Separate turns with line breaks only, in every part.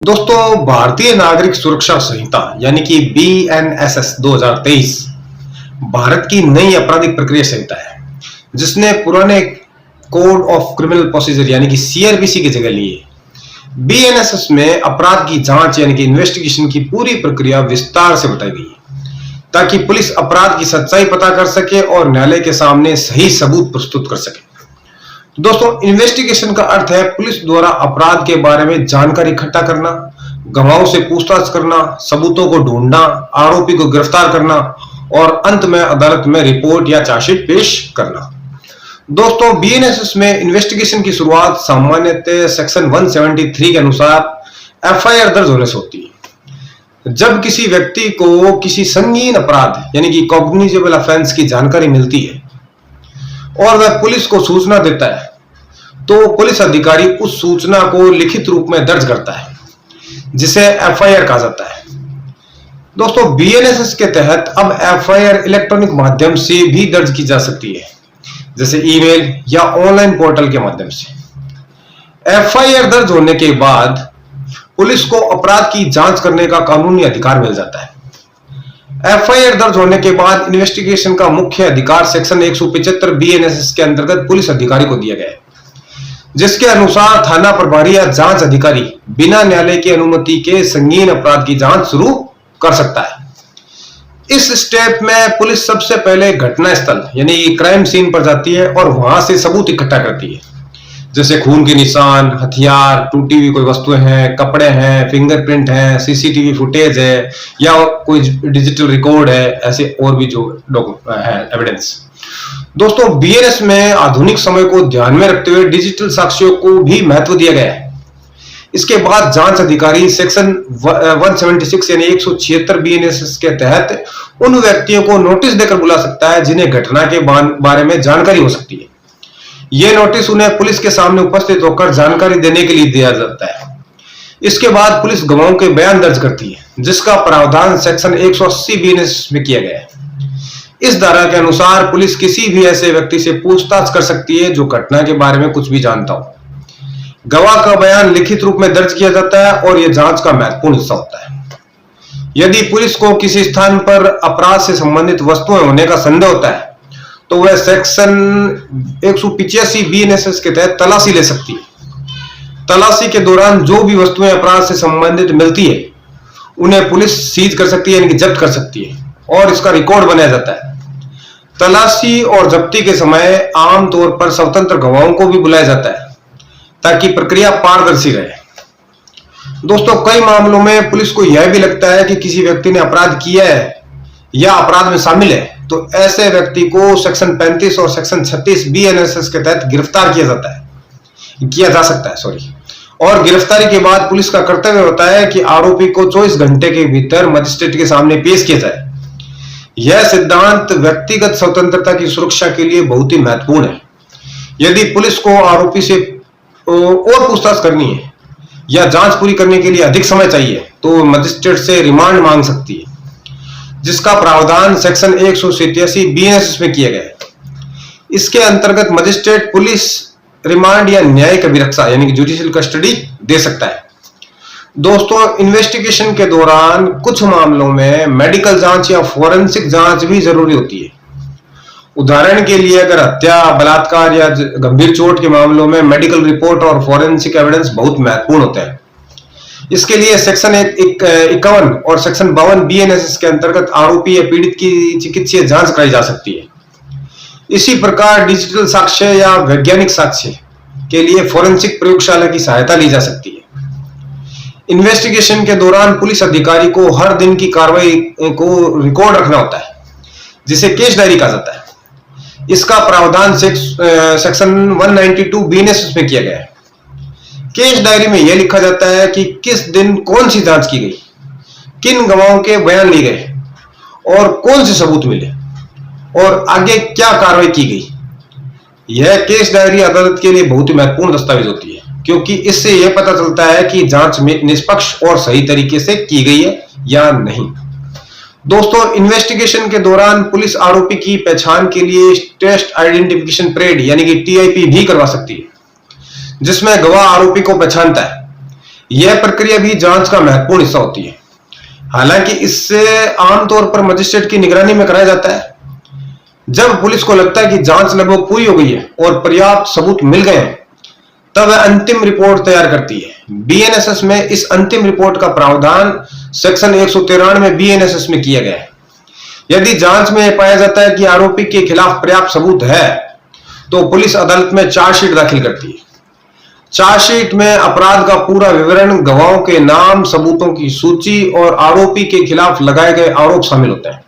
दोस्तों, भारतीय नागरिक सुरक्षा संहिता यानी कि BNSS 2023 भारत की नई आपराधिक प्रक्रिया संहिता है, जिसने पुराने कोड ऑफ क्रिमिनल प्रोसीजर यानी कि CRPC की जगह ली है। BNSS में अपराध की जांच यानी कि इन्वेस्टिगेशन की पूरी प्रक्रिया विस्तार से बताई गई है, ताकि पुलिस अपराध की सच्चाई पता कर सके और न्यायालय के सामने सही सबूत प्रस्तुत कर सके। दोस्तों, इन्वेस्टिगेशन का अर्थ है पुलिस द्वारा अपराध के बारे में जानकारी इकट्ठा करना, गवाहों से पूछताछ करना, सबूतों को ढूंढना, आरोपी को गिरफ्तार करना और अंत में अदालत में रिपोर्ट या चार्जशीट पेश करना। दोस्तों, BNSS में इन्वेस्टिगेशन की शुरुआत सामान्यतः सेक्शन 173 के अनुसार FIR दर्ज होने से होती है। जब किसी व्यक्ति को किसी संगीन अपराध यानी कि कॉग्निजेबल ऑफेंस की जानकारी मिलती है और वह पुलिस को सूचना देता है, तो पुलिस अधिकारी उस सूचना को लिखित रूप में दर्ज करता है, जिसे FIR कहा जाता है। दोस्तों, BNSS के तहत अब FIR इलेक्ट्रॉनिक माध्यम से भी दर्ज की जा सकती है, जैसे ईमेल या ऑनलाइन पोर्टल के माध्यम से। FIR दर्ज होने के बाद पुलिस को अपराध की जांच करने का कानूनी अधिकार मिल जाता है। FIR दर्ज होने के बाद इन्वेस्टिगेशन का मुख्य अधिकार सेक्शन 175 BNSS के अंतर्गत पुलिस अधिकारी को दिया गया है, जिसके अनुसार थाना प्रभारी या जांच अधिकारी बिना न्यायालय की अनुमति के संगीन अपराध की जांच शुरू कर सकता है। इस स्टेप में पुलिस सबसे पहले घटना स्थल यानी क्राइम सीन पर जाती है और वहां से सबूत इकट्ठा करती है, जैसे खून के निशान, हथियार, टूटी हुई कोई वस्तुएं हैं, कपड़े हैं, फिंगरप्रिंट हैं, CCTV फुटेज है या कोई डिजिटल रिकॉर्ड है, ऐसे और भी जो है एविडेंस। दोस्तों, BNSS में आधुनिक समय को ध्यान में रखते हुए डिजिटल साक्ष्यों को भी महत्व दिया गया है। इसके बाद जांच अधिकारी सेक्शन 176 यानी 176 BNSS के तहत उन व्यक्तियों को नोटिस देकर बुला सकता है जिन्हें घटना के बारे में जानकारी हो सकती है। यह नोटिस उन्हें पुलिस के सामने उपस्थित होकर जानकारी देने के लिए दिया जाता है। इसके बाद पुलिस गवाहों के बयान दर्ज करती है, जिसका प्रावधान सेक्शन 180 BNSS में किया गया है। इस धारा के अनुसार पुलिस किसी भी ऐसे व्यक्ति से पूछताछ कर सकती है जो घटना के बारे में कुछ भी जानता हो। गवाह का बयान लिखित रूप में दर्ज किया जाता है और यह जांच का महत्वपूर्ण हिस्सा होता है। यदि पुलिस को किसी स्थान पर अपराध से संबंधित वस्तुएं होने का संदेह होता है, तो वह सेक्शन 185 BNSS के तहत तलाशी ले सकती है। तलाशी के दौरान जो भी वस्तुएं अपराध से संबंधित मिलती है, उन्हें पुलिस सीज कर सकती है यानी कि जब्त कर सकती है और इसका रिकॉर्ड बनाया जाता है। तलाशी और जब्ती के समय आमतौर पर स्वतंत्र गवाहों को भी बुलाया जाता है, ताकि प्रक्रिया पारदर्शी रहे। दोस्तों, कई मामलों में पुलिस को यह भी लगता है कि किसी व्यक्ति ने अपराध किया है या अपराध में शामिल है, तो ऐसे व्यक्ति को सेक्शन 35 और सेक्शन 36 BNSS के तहत गिरफ्तार किया जा सकता है और गिरफ्तारी के बाद पुलिस का कर्तव्य होता है कि आरोपी को 24 घंटे के भीतर मजिस्ट्रेट के सामने पेश किया जाए। यह सिद्धांत व्यक्तिगत स्वतंत्रता की सुरक्षा के लिए बहुत ही महत्वपूर्ण है। यदि पुलिस को आरोपी से और पूछताछ करनी है या जांच पूरी करने के लिए अधिक समय चाहिए, तो मजिस्ट्रेट से रिमांड मांग सकती है, जिसका प्रावधान सेक्शन 187 BNSS में किया गया है। इसके अंतर्गत मजिस्ट्रेट पुलिस रिमांड या न्यायिक अभिरक्षा यानी कि जुडिशियल कस्टडी दे सकता है। दोस्तों, इन्वेस्टिगेशन के दौरान कुछ मामलों में मेडिकल जांच या फोरेंसिक जांच भी जरूरी होती है। उदाहरण के लिए, अगर हत्या, बलात्कार या गंभीर चोट के मामलों में मेडिकल रिपोर्ट और फोरेंसिक एविडेंस बहुत महत्वपूर्ण होते हैं। इसके लिए सेक्शन 51 और सेक्शन 52 BNSS के अंतर्गत आरोपी या पीड़ित की चिकित्सीय जांच कराई जा सकती है। इसी प्रकार डिजिटल साक्ष्य या वैज्ञानिक साक्ष्य के लिए फोरेंसिक प्रयोगशाला की सहायता ली जा सकती है। इन्वेस्टिगेशन के दौरान पुलिस अधिकारी को हर दिन की कार्रवाई को रिकॉर्ड रखना होता है, जिसे केस डायरी कहा जाता है। इसका प्रावधान सेक्शन 192 BNSS में किया गया है। केस डायरी में यह लिखा जाता है कि किस दिन कौन सी जांच की गई, किन गवाहों के बयान लिए गए और कौन से सबूत मिले और आगे क्या कार्रवाई की गई। यह केस डायरी अदालत के लिए बहुत ही महत्वपूर्ण दस्तावेज होती है, क्योंकि इससे यह पता चलता है कि जांच में निष्पक्ष और सही तरीके से की गई है या नहीं। दोस्तों, इन्वेस्टिगेशन के दौरान पुलिस आरोपी की पहचान के लिए टेस्ट आइडेंटिफिकेशन परेड यानी कि TIP भी करवा सकती है, जिसमें गवाह आरोपी को पहचानता है। यह प्रक्रिया भी जांच का महत्वपूर्ण हिस्सा होती है। हालांकि इससे आमतौर पर मजिस्ट्रेट की निगरानी में कराया जाता है। जब पुलिस को लगता है कि जांच लगभग पूरी हो गई है और पर्याप्त सबूत मिल गए हैं, तब वह अंतिम रिपोर्ट तैयार करती है। बीएनएसएस में इस अंतिम रिपोर्ट का प्रावधान सेक्शन 193 बीएनएसएस में किया गया है। यदि जांच में पाया जाता है कि आरोपी के खिलाफ पर्याप्त सबूत है, तो पुलिस अदालत में चार्जशीट दाखिल करती है। चार्जशीट में अपराध का पूरा विवरण, गवाहों के नाम, सबूतों की सूची और आरोपी के खिलाफ लगाए गए आरोप शामिल होते हैं।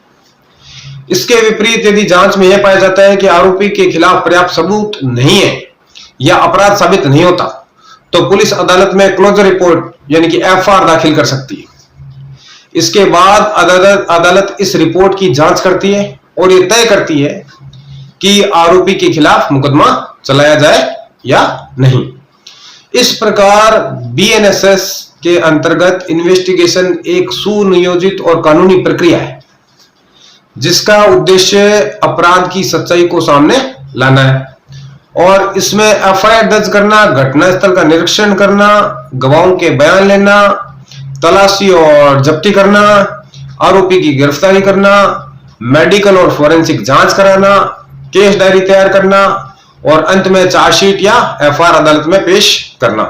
इसके विपरीत यदि जांच में यह पाया जाता है कि आरोपी के खिलाफ पर्याप्त सबूत नहीं है या अपराध साबित नहीं होता, तो पुलिस अदालत में क्लोजर रिपोर्ट यानी कि एफआर दाखिल कर सकती है। इसके बाद अदालत इस रिपोर्ट की जांच करती है और यह तय करती है कि आरोपी के खिलाफ मुकदमा चलाया जाए या नहीं। इस प्रकार बीएनएसएस के अंतर्गत इन्वेस्टिगेशन एक सुनियोजित और कानूनी प्रक्रिया है, जिसका उद्देश्य अपराध की सच्चाई को सामने लाना है। और इसमें एफआईआर दर्ज करना, घटनास्थल का निरीक्षण करना, गवाहों के बयान लेना, तलाशी और जब्ती करना, आरोपी की गिरफ्तारी करना, मेडिकल और फोरेंसिक जांच कराना, केस डायरी तैयार करना और अंत में चार्जशीट या एफआईआर अदालत में पेश करना,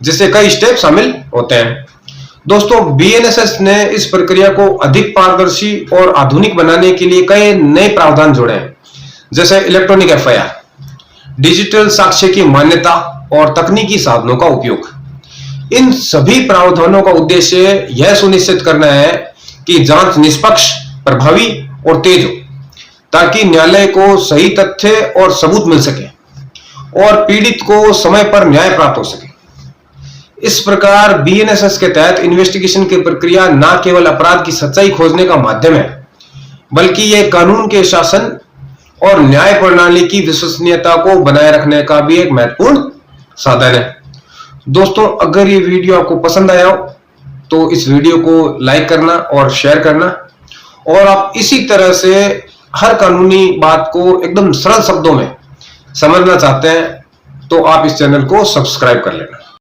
जिससे कई स्टेप शामिल होते हैं। दोस्तों, बीएनएसएस ने इस प्रक्रिया को अधिक पारदर्शी और आधुनिक बनाने के लिए कई नए प्रावधान जोड़े हैं, जैसे इलेक्ट्रॉनिक एफआईआर, डिजिटल साक्ष्य की मान्यता और तकनीकी साधनों का उपयोग। इन सभी प्रावधानों का उद्देश्य यह सुनिश्चित करना है कि जांच निष्पक्ष, प्रभावी और तेज हो, ताकि न्यायालय को सही तथ्य और सबूत मिल सके और पीड़ित को समय पर न्याय प्राप्त हो सके। इस प्रकार बीएनएसएस के तहत इन्वेस्टिगेशन की प्रक्रिया न केवल अपराध की सच्चाई खोजने का माध्यम है, बल्कि यह कानून के शासन और न्याय प्रणाली की विश्वसनीयता को बनाए रखने का भी एक महत्वपूर्ण साधन है। दोस्तों, अगर ये वीडियो आपको पसंद आया हो तो इस वीडियो को लाइक करना और शेयर करना, और आप इसी तरह से हर कानूनी बात को एकदम सरल शब्दों में समझना चाहते हैं तो आप इस चैनल को सब्सक्राइब कर लेना।